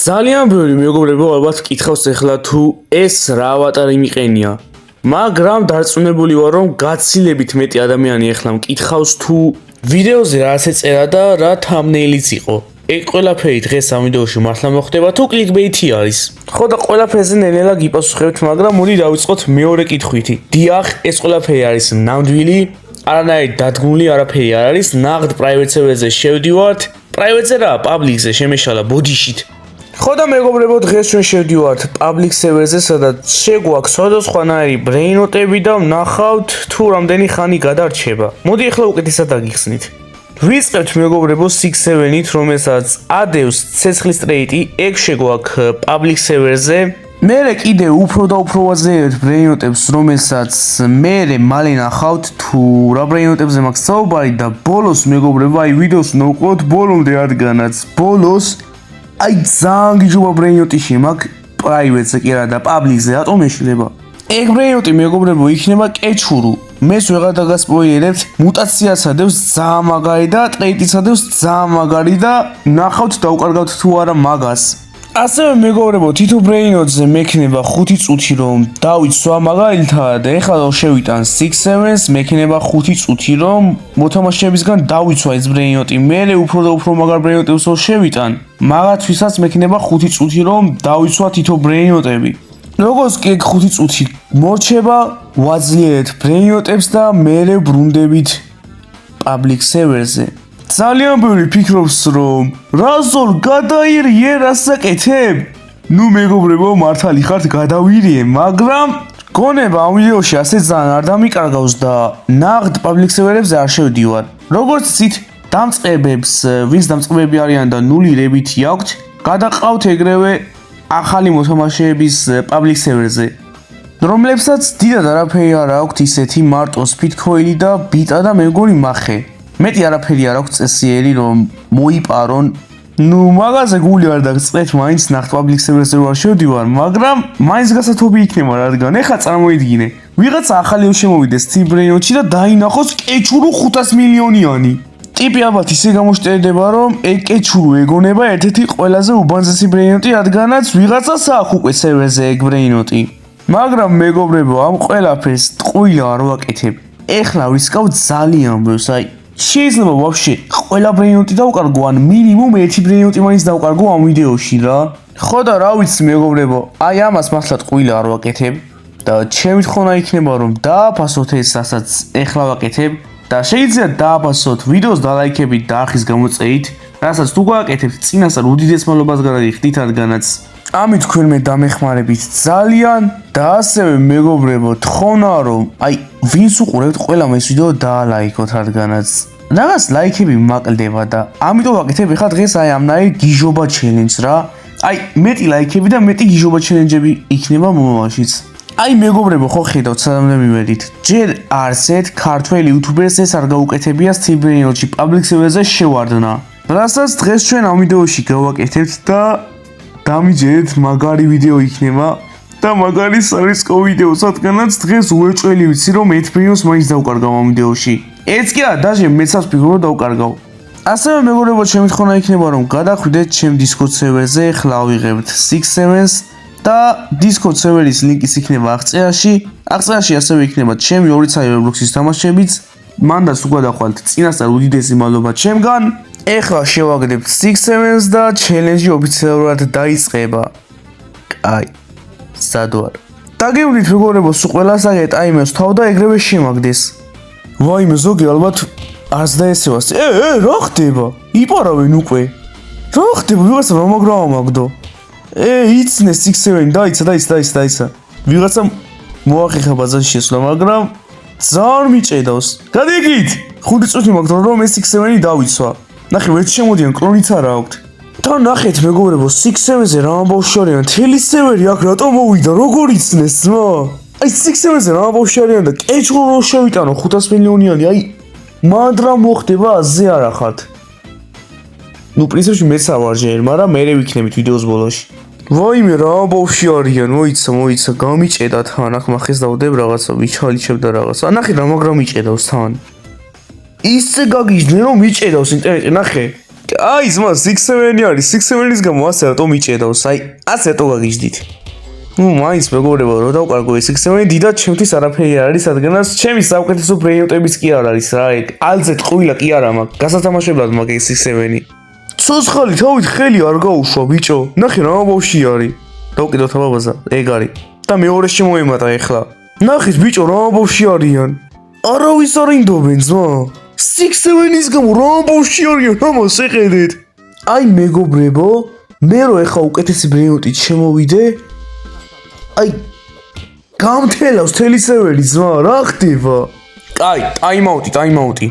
ძალიან ბევრი მეგობრებო ალბათ კითხავს ახლა თუ ეს რა ავატარი მიყენია. მაგრამ დარწმუნებული ვარ რომ გაცილებით მეტი ადამიანი ახლა მკითხავს თუ ვიდეოზე რა ეწერა და რა thumbnail-იც იყო. ეგ ყველაფერი დღეს ამ ვიდეოში მართლა მოხდება თუ clickbait-ი არის. ხო და ყველაფერზე ნელ-ნელა გიპასუხებთ, მაგრამ მოდი დავიწყოთ მეორე კითხვით. დიახ, ეს ყველაფერი არის ნამდვილი, არანაირი დადგმული არაფერი არ არის, ნაღდ private server-ზე შევდივართ. private-ზე რა, public-ზე შემეშალა ბოდიშით. ხო და მეგობრებო, დღეს ჩვენ შევდივართ public server-ზე, სადაც შეგვაქვს სხვადასხვანაირი brain-ოტები და ვნახავთ თუ რამდენი ხანი გადარჩება. მოდი ახლა უკეთესად დაგიხსნით. ვიწყებთ მეგობრებო 6-7-ით, რომელსაც ადევს ცეცხლის ტრეიტი, ეგ შეგვაქვს public server-ზე. მერე კიდე უფრო და უფრო ვაძლიერებთ brain-ოტებს, რომელსაც მერე მალე ნახავთ თუ რა brain-ოტებზე მაქვს საუბარი და ბოლოს მეგობრებო, აი ვიდეოს უნდა უყუროთ ბოლომდე, რადგანაც ბოლოს აი ძალიან გიჯობა brain-ოტი შემაქვს private-ზე კი არა და public-ზე, რატომ ეშლება? ეგ brain-ოტი მეგობრებო იქნება კეჩურუ. მეს ვეღარ დაგასპოილერებთ, მუტაციას ადევს ძალიან მაგარი და ტრეიტიც ადევს ძალიან მაგარი და ნახავთ დაუკარგავთ თუ არა მაგას. ასევე მეგობრებო, თითო brain-ოტზე მექნება 5 წუთი რომ დავიცვა მაგალითად, ეხლა რომ შევიტან 6-7-ს, მექნება 5 წუთი რომ მოთამაშეებისგან დავიცვა ეს brain-ოტი. მერე უფრო და უფრო მაგარ brain-ოტებს რომ შევიტან, მაგათვისაც მექნება 5 წუთი რომ დავიცვა თითო brain-ოტები. როგორც კი 5 წუთი მორჩება, ვაძლიერებთ brain-ოტებს და მერე ბრუნდებით public server-ზე. ძალიან ბევრი ფიქრობს რომ რაზოლ გადაირიე რასაკეთებ? ნუ მეგობრებო, მართალი ხართ გადავირიე, მაგრამ გონება ამ ვიდეოში ასე ძალიან არ დამიკარგავს და ნაღდ public server-ებზე არ შევდივარ. როგორც იცით, დამწყებებს, ვინც დამწყებები არიან და ნული რებითი აქვთ, გადაყავთ ეგრევე ახალი მოთამაშეების public server-ზე, რომლებსაც დიდად არაფერი არ აქვთ ისეთი მარტო speedcoin და ბიტა და მე მგონი მახე. მეტი არაფერი არ აქვს წესიერი რომ მოიპარონ. ნუ მაგაზე გული არ დაგწყეთ, მაინც ნახტ public server-ზე ვარ შევდივარ, მაგრამ მაინც გასათობი იქნება, რადგან ეხლა წარმოიდგინე, ვიღაცა ახალი შემოვიდეს brain-ოტში და დაინახოს კეჩურუ 500 მილიონიანი. ტიპი ალბათ ისე გამოშტერდება, რომ ეგ კეჩურუ ეგონება ერთ-ერთი ყველაზე უბანზესი brain-ოტი, რადგანაც ვიღაცას აქვს უკვე server-ზე ეგ brain-ოტი. მაგრამ მეგობრებო, ამ ყველაფერს ტყუილა არ ვაკეთებ. ეხლა ვისკავ ძალიან ბევრს, აი შეიძლება ვაფშე ყველა brain-ოტი დავკარგო, ან მინიმუმ ერთი brain-ოტი მაინც დავკარგო ამ ვიდეოში რა. ხო და რა ვიცი მეგობრებო, აი ამას მართლა ტყუილა არ ვაკეთებ და ჩემი თხოვნა იქნება რომ დააფასოთ ეს, რასაც ეხლა ვაკეთებ და შეიძლება დააფასოთ ვიდეოს დალაიქებით და არხის გამოწერით, რასაც თუ გააკეთებთ წინასწარ უდიდეს მადლობას გადაგიხდით, რადგანაც ამით თქვენ მე დამეხმარებით ძალიან და ასევე მეგობრებო, თხოვნა რომ აი ვინც უყურებთ ყველამ ეს ვიდეო დაალაიქოთ, რადგანაც რაღაც ლაიქები მაკლდება და ამიტომ ვაკეთებ ეხლა დღეს აი ამნაირი გიჟობა challenge რა. აი მეტი ლაიქები და მეტი გიჟობა challenge-ები იქნება მომავალშიც. აი მეგობრებო, ხო ხედავთ სადამდე მივედით. ჯერ არც ერთ ქართველი YouTuber-ს ეს არ გაუკეთებია brain-ოტში public server-ზე შევარდნა. რასაც დღეს ჩვენ ამ ვიდეოში გავაკეთებთ და დამიჯერეთ მაგარი ვიდეო იქნება და მაგარი სარისკო ვიდეო, რადგანაც დღეს უეჭველი ვიცი რომ ერთ brain-ს მაინც დავკარგავ ამ ვიდეოში. ეს კი არა, დაჟე მეცავს ფიქრობ რომ დავკარგავ. ასევე მეგობრებო, ჩემი თხოვნა იქნება რომ გადახვიდეთ ჩემ Discord server-ზე, ხლა ავიღებთ 6-7-ს და Discord server-ის ლინკიც იქნება აღწერაში. აღწერაში ასევე იქნება ჩემი 2 წელი Roblox-ის თამაშებიც. მანდაც უგადახვალთ წინასწარ უდიდესი მადლობა ჩემგან. ეხლა შევაგდებთ 6-7-ს და challenge-ი ოფიციალურად დაიწყება. აი, სად ვარ? დაგეუნით მეგობრებო, სულ ყველას აგეთ აიმეს თავ და ეგრევე შემაგდეს. ვაიმე, ზოგი ალბათ არც დაესევას. რა ხდება? იპარავენ უკვე. რა ხდება? ვიღაცა რა მაგრავა მაგდო. იცნე 6-7, დაიცა. ვიღაცა მოახერხა ბაზარში შესვლა, მაგრამ ძალიან მიჭედავს. გადიგით! 5 წუთი მაგდრო რომ ეს 6-7-ი დავიცვა. ნახე, ვერც შემოდიან, კლონიც არა აქვთ. და ნახეთ მეგობრებო, 6-7-ზე რა ამბავში არიან, თელი სევერი აქ რატომ მოვიდა, როგორ იცნეს ძმა? აი 6-7-ზე რა ამბავში არიან და კეჩურუ რო შევიტანო 500 მილიონიანი, აი მანდ რა მოხდება, აზე არ ახართ. ნუ პრინციპში მეც ავარ ჯერ, მაგრამ მერე ვიქნებით ვიდეოს ბოლოში. ვაიმე, რა ამბავში არიან, მოიცა, გამიჭედა თან, აქ მახეს დავდებ რაღაცა, ვიჩალიჩებ და რაღაცა. ნახე რა მაგრა მიჭედავს თან. ისე გაგიჟდნენ რომ მიჭედავს ინტერნეტი, ნახე. აი, ზმა 6-7 არის, 6-7-ის გამო ასე რატომ მიჭედავს? აი, ასე რატო გაგიждით? მაინც მეგობრებო, რო დავკარგო 6-7 დიდად ჩემთვის არაფერი არ არის, რადგანაც ჩემი საუკეთესო ბრეინოტებიც კი არ არის რა, ეგ ალზე ტყუილა კი არა მაქვს, გასათამაშებლად მაქვს 6-7. ცოცხალი თავით ხელი არ გაუშვა ბიჭო. ნახე რა ბავში არის. დავკიდოთ აბაბაზა, ეგ არის. და მეორე შემოემატა ეხლა. ნახეთ ბიჭო რა ბავში არიან. არავის არ ინდობენ ზმა. 6-7-ის გამო რა ბავში არიან, ამას ეყედეთ. აი მეგობრებო, მე რო ეხლა უკეთესი ბრეინოტით შემოვიდე, აი გამთელავს თელი სერვერი ზმა, რა ხდება? კაი, ტაიმაუტი.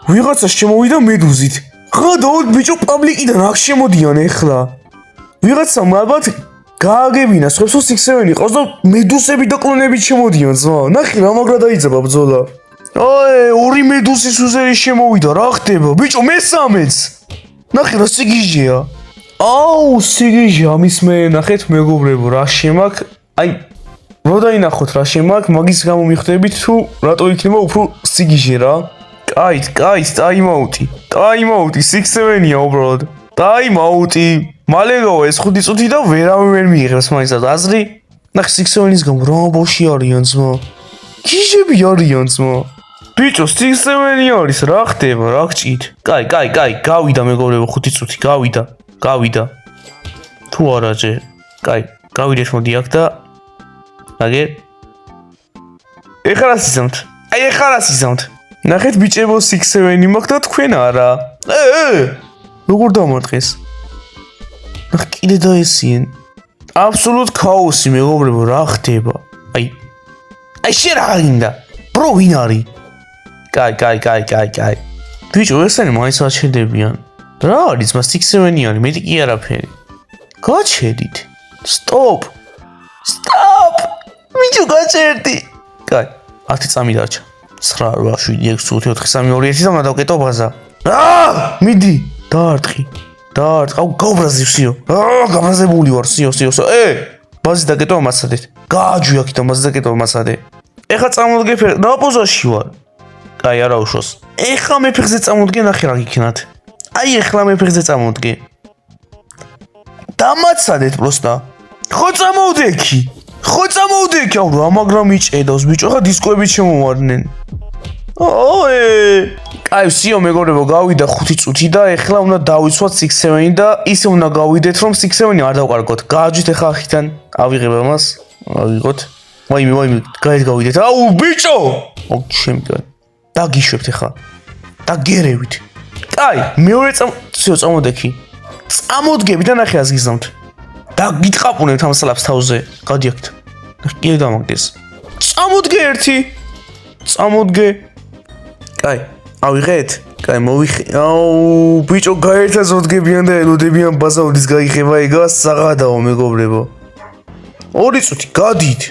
ვიღაცა შემოვიდა მედუზით. ხადაოდ ბიჭო პაბლიკიდან აქ შემოდიან ეხლა. ვიღაცამ ალბათ გააგებინა სხვებს 6-7 ყავს და მედუსები და კლონები შემოდიან ზმა. ნახე რა მაგრა დაიძაბა ბრძოლა. ორი მედუსის უზერი შემოვიდა, რა ხდება? ბიჭო მესამეც. ნახე რა სიგიჟეა. აუ სიგიჟე ამის მე ნახეთ მეგობრებო რა შემაქ. აი რო დაინახოთ რა შემაქ, მაგის გამო მიხვდებით თუ რატო იქნება უფრო სიგიჟე რა. კაი, ტაიმაუტი 6-7-ია უბრალოდ. ტაიმაუტი. მალე გავა ეს 5 წუთი და ვერავინ ვერ მიიღებს მაინცად აზრი. ნახე 6-7-ის გამო რა ბავში არიან ზმა. გიჟები არიან ზმა. ბიჭო 6-7 არის რა ხდება, რა გჭირთ. კაი, გავიდა მეგობრებო 5 წუთი, გავიდა. თუ არა ჯერ. კაი, გავიდეთ მოდი აქ და აგერ. ეხლა რა სიზამთ? ნახეთ ბიჭებო 6-7 მაქვს და თქვენ არა. როგორ დამარტყეს? ნახე კიდე დაესიენ. აბსოლუტ ქაოსი მეგობრებო, რა ხდება? აი შენ რა გინდა? ბრო ვინ არის? კაი. ბიჭო ესენი მაინც აჩერდებიან. რა არის მას 6-7 არის, მეტი კი არაფერი. გაჩერდით. სტოპ. ბიჭო გაჩერდი. კაი, 10 წამი დარჩა. 9 8 7 6 5 4 3 2 1 და უნდა დავკეტო ბაზა. მიდი, დაარტყი. აუ გაუბრაზი სიო. გაბრაზებული ვარ სიო. ბაზი დაკეტო მასადეთ. გააჯვი აქიდან ბაზი დაკეტო მასადე. ეხლა წამოდგე ფეხ, რა პოზაში ვარ? კაი, არა უშოს. ეხლა მე ფეხზე წამოდგე, ნახე რა გიქნათ. აი ეხლა მე ფეხზე წამოდგე. დამაცადეთ პროსტა. ხო წამოვდექი. აუ რა მაგრამ მიჭედავს ბიჭო, ხა დისკოებით შემოვარდნენ. კაი, სიო მეგობრებო, გავიდა 5 წუთი და ეხლა უნდა დავიცვათ 6-7 და ისე უნდა გავიდეთ რომ 6-7 არ დავკარგოთ. გააჯვით ეხლა ახიდან. ავიღებ ამას. ავიღოთ. ვაიმე, გავიდეთ. აუ ბიჭო! აუ შემდგარ. დაგიშვებთ ეხლა. დაგერევით. კაი, მეორე წამოდექი. წამოდგები და ნახე აზგიზამთ. დაგიტყაპუნებთ ამ სლაფს თავზე. გადი აქეთ. კიდე დამაგდეს. წამოდგე ერთი. კაი, ავიღეთ. კაი, მოვიხე. აუ, ბიჭო, გაერთაზოდგებიან და ელოდებიან ბაზაუდის გაიხება ეგა საღადაო მეგობრებო. 2 წუთი გადით.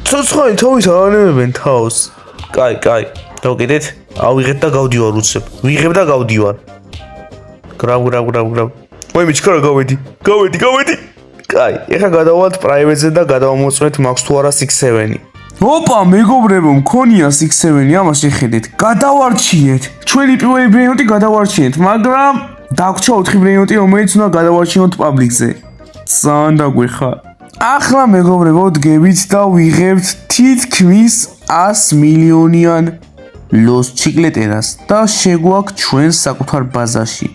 ცოცხალი თავით არ ანებებენ თავს. კაი, დავკიდეთ. ავიღეთ და გავდივარ უცებ. ვიღებ და გავდივარ. გრაბ. ვაიმე, ჩქარა გავედი. კაი, ეხლა გადავალთ პრაივეტზე და გადავამოწმეთ მაქვს თუ არა 6-7. ოპა, მეგობრებო, მქონია 6-7, ამას შეხედეთ. გადავარჩიეთ. ჩვენი პირველი ბრეინოტი გადავარჩიეთ, მაგრამ დაგვრჩა 4 ბრეინოტი, რომელიც უნდა გადავარჩინოთ პაბლიკზე. ძალიან დაგვეხა. ახლა მეგობრებო, დგებით და ვიღებთ თითქმის 100 მილიონიან ლოს ჩიკლეტერას და შეგვაქვს ჩვენ საკუთარ ბაზაში.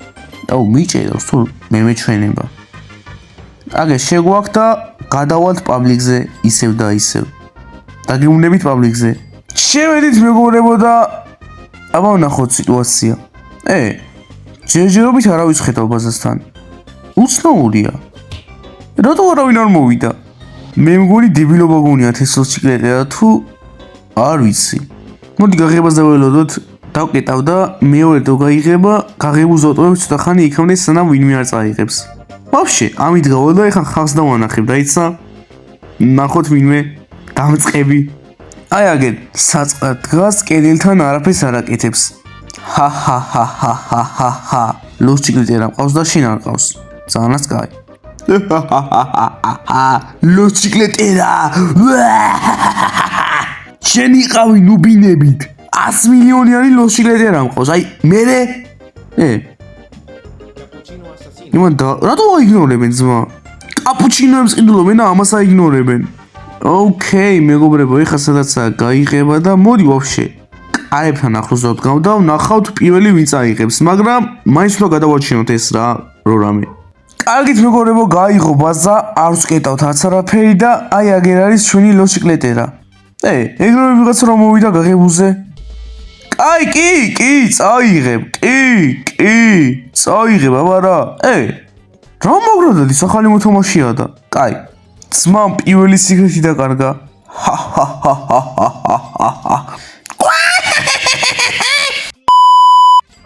აუ, მიჭედავს თუ მე მეჩვენება. აგე შეგვაქვს და გადავალთ პაბლიკზე ისევ და ისევ. დაგიუნებით პაბლიკზე. შევედით მეგობრებო და აბა ვნახოთ სიტუაცია. ჯერჯერობით არ ავიწყეთავ ბაზასთან. უცნაურია. რატო არავინ არ მოვიდა? მე მგონი დებილობა გონიათ ეს ჩიკლეტერა თუ არ ვიცი. მოდი გაღებას დაველოდოთ, დავკეტავ და მეორე თუ გაიღება, გაღებულს ვატოვებ ცოტა ხანი იქამდე სანამ ვინმე არ წაიღებს. ვაფშე, ამით გავალ და ეხლა ხალხს დავანახებ, დაიცა? ნახოთ ვინმე დამწყები. აი აგერ საწყად დგას კედელთან არაფერს არ აკეთებს. ჰა. ლოს ჩიკლეტერა მყავს და შენ არ ყავს. ძალიანაც კაი. ლოს ჩიკლეტერა. შენ იყავი ნუბინებით. 100 მილიონიანი ლოსილეტერა მყავს. აი, მერე იმან და რატო აიგნორებენ ძმა? კაპუჩინოებს ყიდულობენ და ამას აიგნორებენ. ოკეი, მეგობრებო, ეხლა სადაცაა გაიღება და მოდი ვაფშე. კაებთან ახლოს დავდგავ და ვნახავთ პირველი ვინ წაიღებს, მაგრამ მაინც უნდა გადავარჩინოთ ეს რამე. კარგით მეგობრებო, გაიღო ბაზა, არ ვსკეტავთ არც არაფერი და აი აგერ არის ჩვენი ლოსიკლეტერა. ეგრევე ვიღაცა რომ მოვიდა გაღებულზე. აი, კი, წაიღებ, წაიღებ, აბარა. რა მოგროდადი სახალი მოთამაშია და. კაი. ძმამ პირველი სიკრეტი დაკარგა.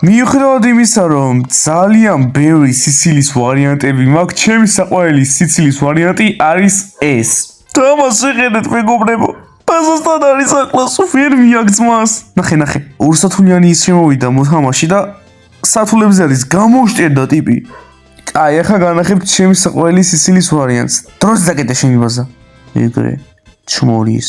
მიუხედავად იმისა, რომ ძალიან ბევრი სიცილის ვარიანტები მაქვს, ჩემი საყვარელი სიცილის ვარიანტი არის ეს. თამას შეხედეთ მეგობრებო. ბაზასთან არის ახლოს ვერ მიაგზმას. ნახე. ორსათულიანი ის შემოვიდა მოთამაში და სათულებზე არის გამოშტერდა ტიპი. აი, ახლა განახებთ ჩემი საყვარელი სიცილის ვარიანტს. დროზე დაკეტე შენი ბაზა. ეგრე. ჩმორის.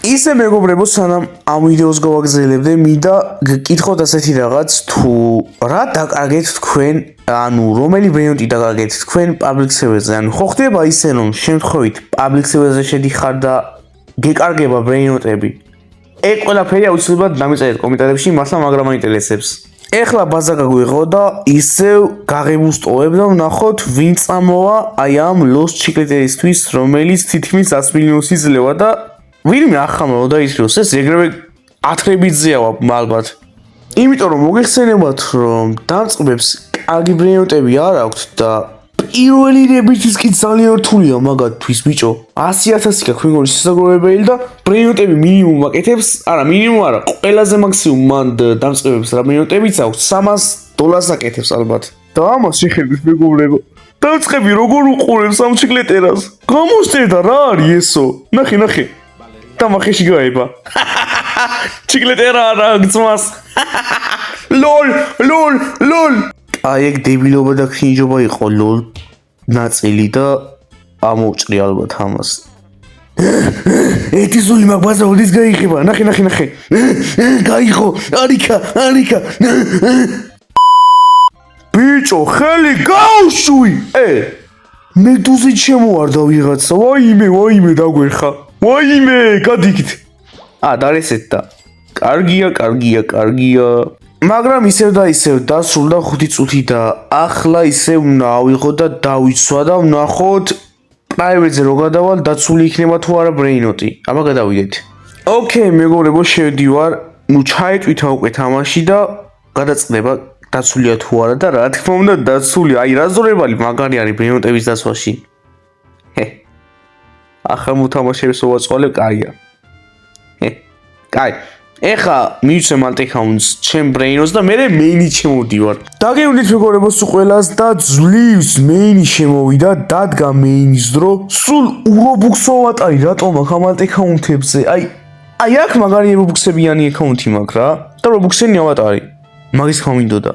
ისე მეგობრებო, სანამ ამ ვიდეოს გავაგრძელებდე, მინდა გკითხოთ ასეთი რაღაც, თუ რა დაკარგეთ თქვენ, ანუ რომელი ბრეინოტი დაკარგეთ თქვენ public server-ზე. ანუ ხო ხდება ისე, რომ შემთხვევით public server-ზე შედიხარ და გეკარგება ბრეინოტები. ეგ ყველაფერი აუცილებლად დამიწერეთ კომენტარებში, მართლა მაგრამ მაინტერესებს. ეხლა ბაზა გაგვიღო და ისევ გაღებულს ტოვებ და ვნახოთ ვინ წამოვა აი ამ ლოს ჩიკლეტერისთვის, რომელიც თითქმის 100 მილიონს იძლევა და ვინმე ახამაო და ისროს ეს ეგრევე ათრებითზეა ალბათ. იმიტომ რომ მოგეხსენებათ რომ დამწყბებს კარგი ბრეინოტები არ აქვთ და პირველი რებითიც კი ძალიან რთულია მაგათთვის ბიჭო. 100,000 გაქვს მეგობრებო შესაძლებელი და ბრეინოტები მინიმუმ აკეთებს, არა მინიმუმ არა, ყველაზე მაქსიმუმ მან დამწყბებს რა ბრეინოტებიც აქვს $300 აკეთებს ალბათ. და ამას შეხედეთ მეგობრებო. დამწყები როგორ უყურებს ამ ჩიკლეტერას. გამოსწერდა რა არის ესო? ნახე. დამახეში გაება. ჩიკლეტერა არა გწმას. ლოლ. აი ეგ დებილობა და ქინჯობა იყო ლოლ ნაწილი და ამოვჭრი ალბათ ამას. ეთი სული მაგ ბაზა ოდის გაიღება. ნახე. გაიღო. არიქა. ბიჭო, ხელი გაუშვი. მედუზი შემოვარდა ვიღაცა. ვაიმე დაგვერხა. ვაიმე, გადიგით. დარესეთდა. კარგია. მაგრამ ისევ დასრულდა 5 წუთი და ახლა ისევ უნდა ავიღო და დავიცვა და ვნახოთ პრაივეტზე რო გადავალ დაცული იქნება თუ არა ბრეინოტი. აბა გადავიდეთ. ოკეი, მეგობრებო, შევდივარ. ჩაეტვითა უკვე თამაში და გადაწყდება დაცულია თუ არა და რა თქმა უნდა დაცული. აი რა ზორებელი მაგარი არის ბრეინოტების დაცვაში. ახლა მოთამაშეებს ვაწყვალებ, კაია. კაი. ეხა მივცემ alt account-ს ჩემ ბრეინოს და მე მეინი შემოვდივარ. დაგეუნდით მეგობრებო სულ ყველას და ძლივს მეინი შემოვიდა, დადგა მეინის დრო. სულ ურობუქსო ვატარი რატომ აქ ამ alt account-ებზე? აი აქ მაგარი რობუქსებიანი account-ი მაქვს რა. და რობუქსენი ავატარი. მაგის ხამინდოდა.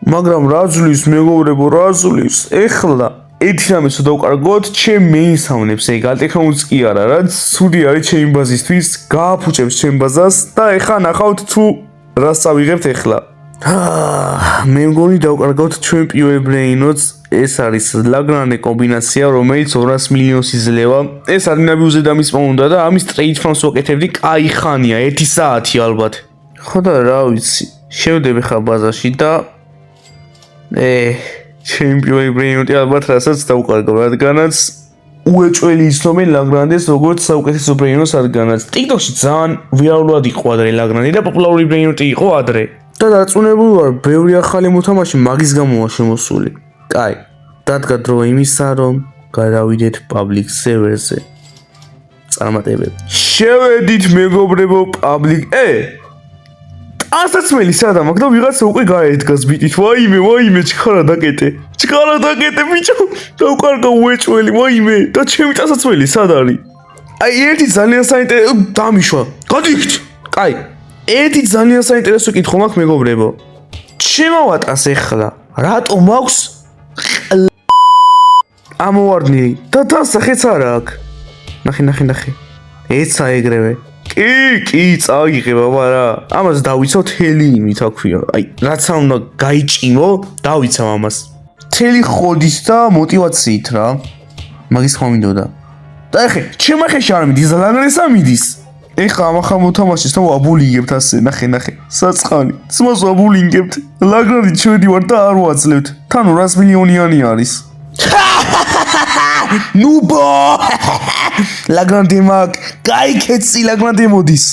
მაგრამ რა ძლივს მეგობრებო, რა ძლივს. ეხლა ერთი რამე თუ დავკარგოთ, ჩემ მეინს ავნებს ეგ alt account-ს კი არა, რაც ცუდი არის ჩემი ბაზისთვის, გააფუჭებს ჩემ ბაზას და ეხლა ნახავთ თუ რას წავიღებთ ეხლა. მე მგონი დავკარგოთ ჩვენ პირველ ბრეინოტს, ეს არის ლაგრანე კომბინაცია, რომელიც 200 მილიონს იძლევა. ეს არინაბიუზე დამისმა უნდა და ამის trade farms ვაკეთებდი, კაი ხანია, 1 საათი ალბათ. ხო და რა ვიცი, შევდები ხა ბაზაში და ჩემი პირველი ბრეინოტი ალბათ რასაც დავკარგავ, რადგანაც უეჭველი იცნობენ ლაგრანდეს როგორც საუკეთესო ბრეინოტს, რადგანაც TikTok-ში ძალიან ვირალურად იყო ადრე ლაგრანდი და პოპულარული ბრეინოტი იყო ადრე. და დარწმუნებული ვარ, ბევრი ახალი მოთამაშე მაგის გამოა შემოსული. კაი, დადგა დრო იმისა, რომ გადავიდეთ public server-ზე. წარმატებები. შევედით მეგობრებო public ასაცმელი სადა მაგ და ვიღაცა უკვე გაედგას ბიტით. ვაიმე, ჩქარა დაკეტე ბიჭო. დავკარგა უეჭველი, ვაიმე. და ჩემი ასაცმელი სად არის? აი ერთი ძალიან საინტერესო დამიშვა. გადიგით. კაი. ერთი ძალიან საინტერესო კითხვა მაქვს მეგობრებო. შემოვატყას ეხლა. რატომ აქვს ამოვარდნილი და დასახეც არა აქ. ნახე. ეცა ეგრევე. კი, წაიღე ბაბა რა. ამას დავიცავ თელი იმით აქვია. აი, რაც უნდა გაიჭიმო, დავიცავ ამას. თელი ხოდით და мотивაციით რა. მაგის ხმა მინდოდა. და ეხე, ჩემ ხელში არ მიდის, ლაგრანსა მიდის. ეხა ამახა მოთამაშეს და ვაბულინგებთ ასე, ნახე. საწყანი. ძმას ვაბულინგებთ. ლაგრანი ჩვედივარ და არ ვაძლევთ. თან 200 მილიონიანი არის. ნუბო! ლაგრანდე მაგ, გაიქეცი ლაგრანდე მოდის.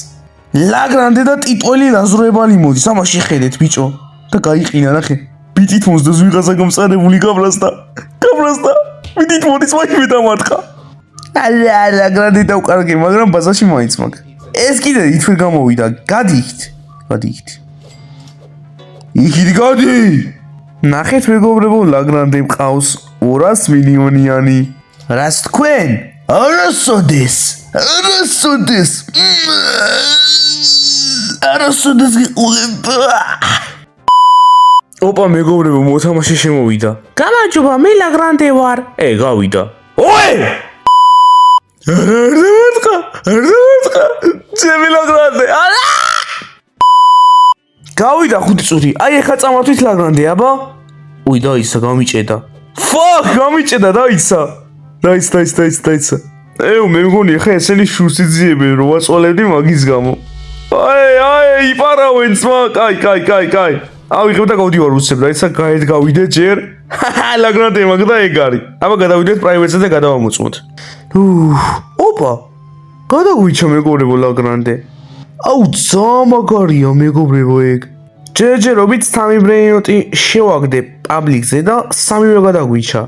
ლაგრანდე და ტიტველი ლაზროებალი მოდის. ამაში ხედეთ ბიჭო. და გაიყინა ნახე. ბიტით მოსდოს ვიღაცა გამწარებული გაბრასდა. ბიტით მოდის მაინც დამარხა. არა, ლაგრანდე დავკარგე, მაგრამ ბაზაში მაინც მაგ. ეს კიდე ითვერ გამოვიდა. გადიით. იქით გადი. ნახეთ მეგობრებო, ლაგრანდე მყავს 200 მილიონიანი. რას თქვენ? არასოდეს გიყურებ. ოპა მეგობრებო, მოთამაშე შემოვიდა. გამარჯობა, მე ლაგრანდე ვარ. გავიდა. ოე! არ დამარცხა. ჩემი ლაგრანდე. არა! გავიდა 5 წუთი. აი ეხა წამართვით ლაგრანდე, აბა. უი დაიცა, გამიჭედა. გამიჭედა, დაიცა. დაიცა. მე მგონი ეხა ესენი შურს იძიებენ რომ ვაწვალებდი მაგის გამო. აი, იპარავენ ძმა. კაი. ავიღებ და გავდივარ უცებ, რაიცა გაეთ გავიდე ჯერ. ლაგრანდე მაგ და ეგ არის. აბა გადავიდეთ პრაივეტზე და გადავამოწმოთ. ოპა. გადაგვიჩა მეგობრებო ლაგრანდე. აუ ძამაგარია მეგობრებო ეგ. ჯერჯერობით 3 ბრეინოტი შევაგდე პაბლიკზე და 3-ვე გადაგვიჩა.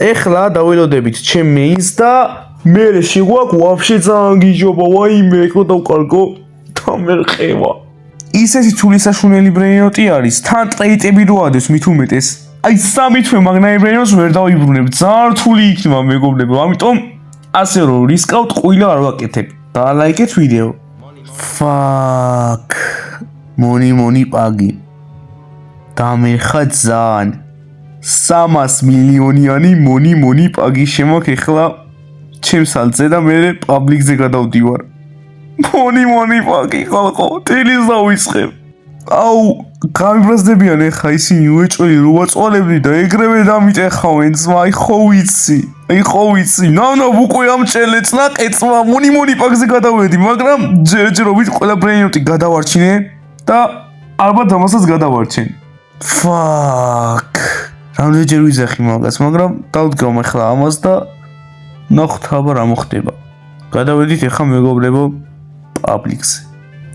ეხლა დაველოდებით ჩემ მეინს და მერე შეგვაქვს ვაფშე ძალიან გიჯობა, ვაიმე ეხლა დავკარგო და მე ხევა. ისეთი თული საშუნელი ბრეინოტი არის, თან ტრეიტები რო ადეს მით უმეტეს. აი 3 თვე მაგნაი ბრეინოტს ვერ დავიბრუნებ, ძალიან რთული იქნება მეგობრებო, ამიტომ ასე რომ რისკავთ ყვილა არ ვაკეთებ. დალაიქეთ ვიდეო. Fuck. Money pagi. დამერხა ძალიან. 300 მილიონიანი money pagi შემოქვს ეხლა ჩემს ალზე და მე პაბლიკზე გადავდივარ. Money pagi ხალხო, თილის დავიწყებ. აუ, გამიბრაზდებიან ეხა ისინი უეჭველი რო ვაწვალებდი და ეგრევე დამიტეხავენ ძმა, აი ხო ვიცი. ნანა უკვე ამჭელეც ნაკეცმა money pagi-ზე გადავედი, მაგრამ ჯერჯერობით ყველა ბრეინოტი გადავარჩინე და ალბათ ამასაც გადავარჩენ. Fuck. რამდენჯერ ვიძახი მაგას, მაგრამ დავდგავ ახლა ამას და ნახოთ აბა რა მოხდება. გადავედით ახლა მეგობრებო პაბლიკზე.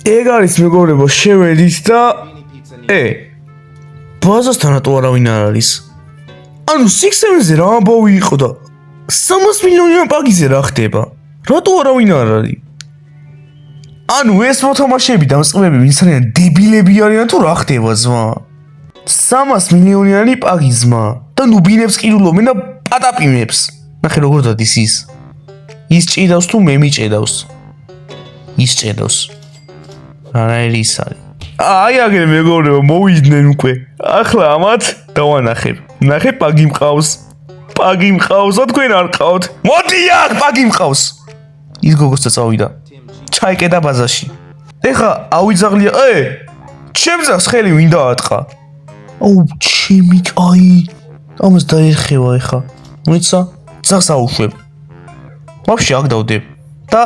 ეგ არის მეგობრებო, შევედით და ბაზასთან რატო არავინ არ არის? ანუ 6-7-ზე რა ამბავი იყო და 300 მილიონიან პაგიზე რა ხდება? რატო არავინ არ არის? ანუ ეს მოთამაშეები და მსწრები ვინც არიან დებილები არიან თუ რა ხდება ზმა? 300 მილიონიანი პაგი ზმა და ნუბინებს ყიდულობენ და პატაპიმებს. ნახე როგორ დადის ის. ის ჭიდავს თუ მე მიჭედავს. ის ჭედავს. არაერი ის არის. აი აგერ მეგობრებო მოვიდნენ უკვე. ახლა ამათ დავანახებ. ნახე პაგი მყავს. და თქვენ არ ყავთ. მოდი აქ პაგი მყავს. ის გოგოსა წავიდა. ჩაიკედა ბაზაში. ეხა ავიძაღლია. ჩემს ხელი ვინ დაატყა? აუ ჩემი კაი. ამას დაერხევა ეხა. მოიცა? ძაღს აუშვებ. ვაფშე აქ დავდებ. და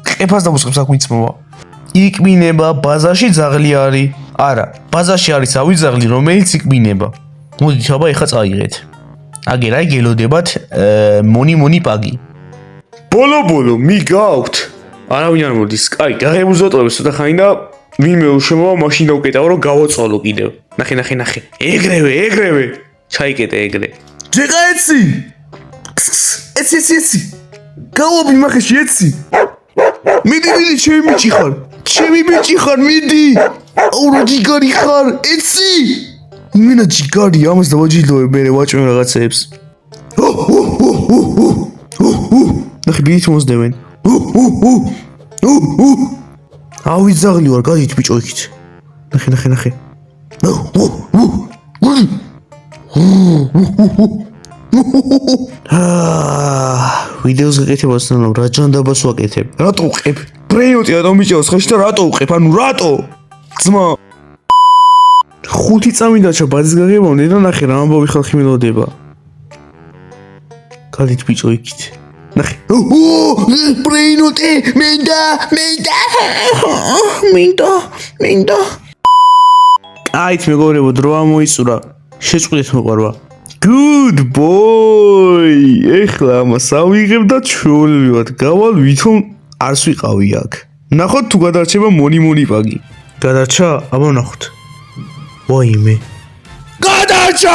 ყეფას დავუსხებს აქ მიცმოვა. იკმინება ბაზაში ძაღლი არის. არა, ბაზაში არის ავიძაღლი, რომელიც იკმინება. მოდით აბა ეხა წაიღეთ. აგერ აი გელოდებათ money pagi. ბოლო მიგავთ. არავინ არ მოდის. კაი, გაღებულზოტოებს ცოტა ხანი და ვინმე უშემოვა მაშინ დავკეტავ რომ გავაწვალო კიდევ. ნახე. ეგრევე. ჩაიკეტე ეგრე. ჯეყა ეცი. ეცი. გავობი მახეში ეცი. მიდი ჩემი ბიჭი ხარ, მიდი. აუ რა ჯიგარი ხარ, ეცი. იმენა ჯიგარი, ამას დავაჯილდოვებ მე ვაჭმევ რაღაცეებს. ნახე ბიჭი მოსდევენ. ავიძაღლი ვარ, გადით ბიჭო იქით. ნახე. ვიდეოს გაკეთება სანამ რა ჯანდაბას ვაკეთებ. რატო ვყებ? ბრეინოტი რატომ მიჭავს ხაში და რატო ვყებ? ანუ რატო? ძმა 5 წამი დაჩა ბაძის გაგებოვნე და ნახე რა ამბავი ხალხი მელოდება. გადით ბიჭო იქით. ნახე. ბრეინოტი მინდა. აით მეგობრებო დრო ამოიწურა. შეწყვეტეთ მოყარვა. Good boy. ეხლა ამას ავიღებ და ჩვეულებრივად გავალ ვითომ არს ვიყავი აქ. ნახოთ თუ გადარჩება მონი პაგი. გადარჩა? აბა ნახოთ. ვაიმე. გადარჩა.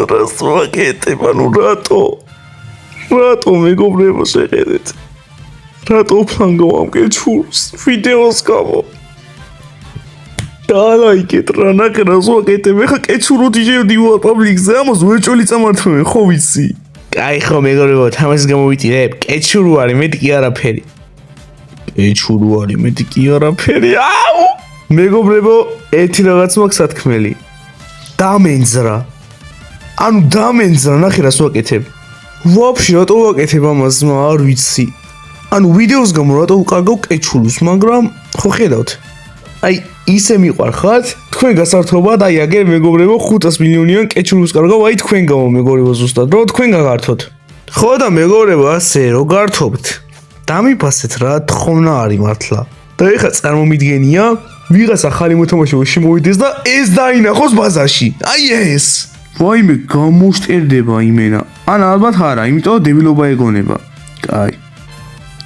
რას ვაკეთებ, ანუ რატო მეგობრებო შეხედეთ. რატო ფლანგო ამ კეჩურს ვიდეოს გამო. დაალაიკეთ რა ნახე რა ზვაკეთებ ეხა კეჩუროთი შევდივარ პაბლიკზე ამას ვერჭოლი წამართმევენ ხო ვიცი კაი ხო მეგობრებო თამაშს გამოვიტირებ კეჩურუ არის მეტი კი არაფერი აუ მეგობრებო ერთი რაღაც მაქვს სათქმელი დამენძრა ნახე რა ზვაკეთებ ვაფშე რატო ვაკეთებ ამას არ ვიცი ანუ ვიდეოს გამო რატო ვკარგავ კეჩურუს მაგრამ ხო ხედავთ აი ისე მიყვარხართ თქვენ გასართობად აი აგერ მეგობრებო 500 მილიონიან კეჩურუს კარგავ აი თქვენ გამო მეგობრებო ზუსტად რომ თქვენ გაგართოთ ხო და მეგობრებო ასე რო გართობთ დამიფასეთ რა თხოვნა არის მართლა და ეხლა წარმომიდგენია ვიღაცა ხალი მოთამაშეო შემოვიდეს და ეს დაინახოს ბაზარში აი ეს ვაიმე გამოშტერდება იმენა ან ალბათ არა იმიტომ დებილობა ეგონება კაი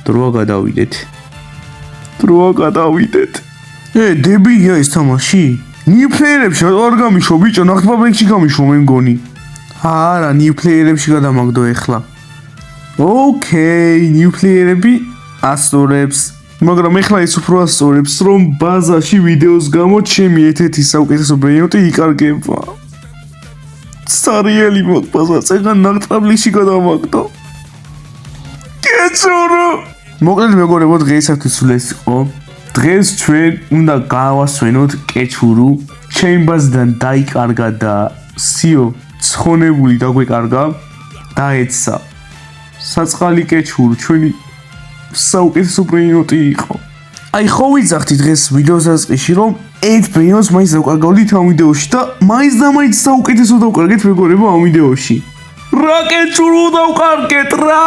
დროა გადავიდეთ დებია ეს თამაში? ნიუ პლეიერებში არ გამიშო ბიჭო, ნახტ პაბლიკში გამიშო მე მგონი. არა, ნიუ პლეიერებში გადამაგდო ეხლა. ოკეი, ნიუ პლეიერები ასწორებს. მაგრამ ეხლა ის უფრო ასწორებს, რომ ბაზაში ვიდეოს გამო ჩემი ერთ-ერთი საუკეთესო ბრეინოტი იკარგება. სარიელი მოკბაზა, წეგან ნახტ პაბლიკში გადამაგდო. კეჩურო! მოკლედ მეგობრებო, დღეისათვის სულ ეს იყო. დღეს ჩვენ უნდა გავასვენოთ კეჩურუ ჩემი ბაზიდან დაიკარგა და სიო ცხონებული დაგვეკარგა დაეცა საწყალი კეჩურუ ჩვენი საუკეთესო ბრეინოტი იყო აი ხო ვიძახთი დღეს ვიდეოს დასყიში რომ ერთ ბრეინოტს მაინც დავკარგავდით ამ ვიდეოში და მაინც საუკეთესო დავკარგეთ მეგობრებო ამ ვიდეოში რა კეჩურუ დავკარგეთ რა